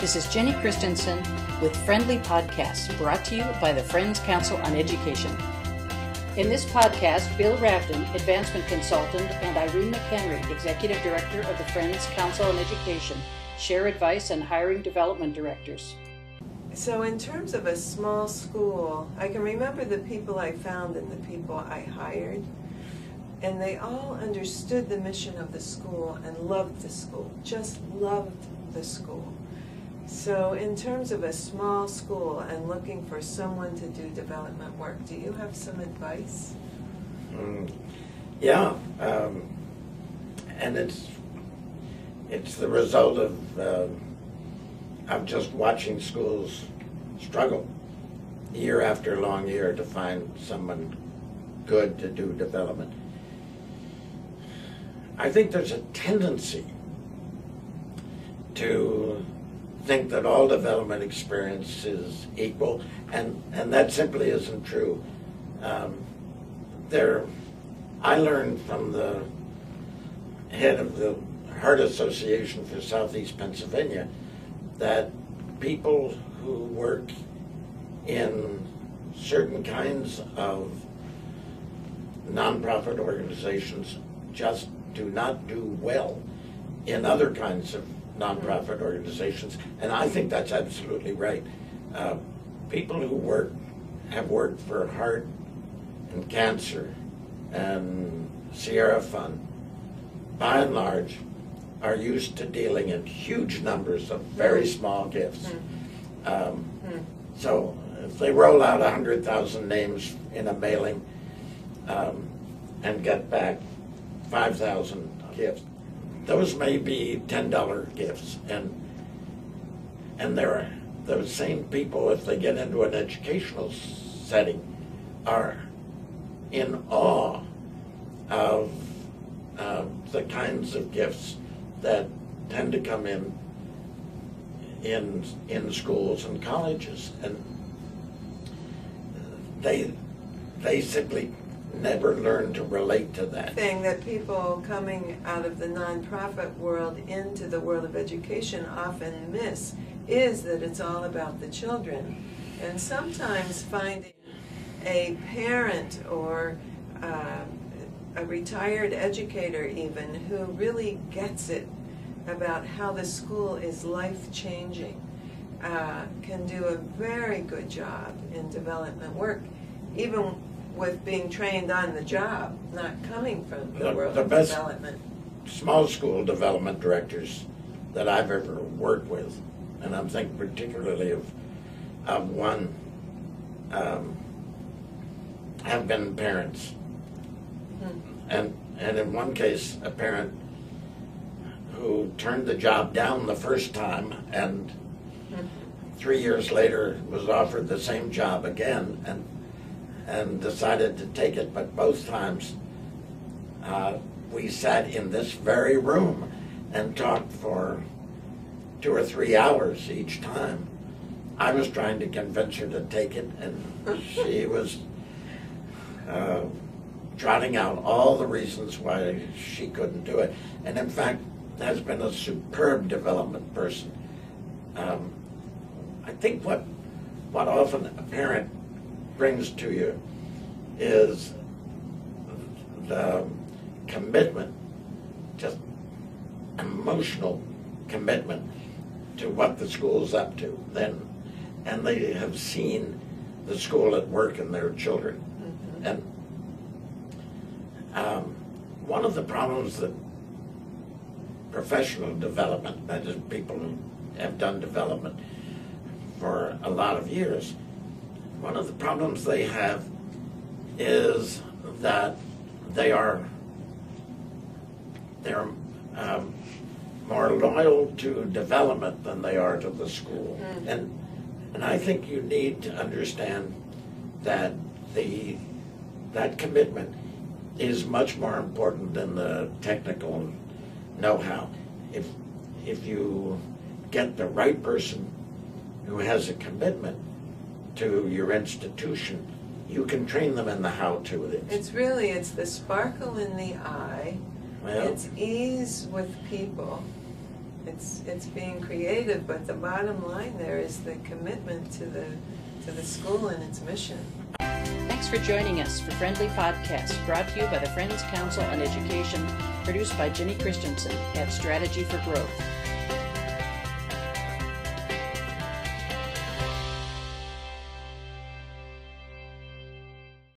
This is Jenny Christensen with Friendly Podcasts, brought to you by the Friends Council on Education. In this podcast, Bill Ravdin, Advancement Consultant, and Irene McHenry, Executive Director of the Friends Council on Education, share advice on hiring development directors. So in terms of a small school, I can remember the people I found and the people I hired, and they all understood the mission of the school and loved the school, just loved the school. So in terms of a small school and looking for someone to do development work, do you have some advice? Yeah, and it's the result of just watching schools struggle year after long year to find someone good to do development. I think there's a tendency to think that all development experience is equal, and that simply isn't true. I learned from the head of the Heart Association for Southeast Pennsylvania that people who work in certain kinds of nonprofit organizations just do not do well in other kinds of nonprofit organizations, and I think that's absolutely right. People who have worked for Heart and Cancer and Sierra Fund, by and large, are used to dealing in huge numbers of very small gifts. So if they roll out 100,000 names in a mailing and get back 5,000 gifts, those may be $10 gifts, and they're those same people, if they get into an educational setting, are in awe of the kinds of gifts that tend to come in schools and colleges, and they simply never learn to relate to that. Thing that people coming out of the nonprofit world into the world of education often miss is that it's all about the children. And sometimes finding a parent or a retired educator even who really gets it about how the school is life-changing can do a very good job in development work, even with being trained on the job, not coming from the world of development. Small school development directors that I've ever worked with, and I'm thinking particularly of one, have been parents. And in one case, a parent who turned the job down the first time and 3 years later was offered the same job again and decided to take it, but both times we sat in this very room and talked for 2 or 3 hours each time. I was trying to convince her to take it, and she was trotting out all the reasons why she couldn't do it, and in fact has been a superb development person. I think what often a parent brings to you is the commitment, just emotional commitment to what the school's up to. And they have seen the school at work in their children. And one of the problems that professional development, that is people who have done development for a lot of years, one of the problems they have is that they're more loyal to development than they are to the school. And I think you need to understand that that commitment is much more important than the technical know-how. If you get the right person who has a commitment to your institution, you can train them in the how-to. It's the sparkle in the eye, it's ease with people, it's being creative, but the bottom line there is the commitment to the school and its mission. Thanks for joining us for Friendly Podcast, brought to you by the Friends Council on Education, produced by Jenny Christensen at Strategy for Growth.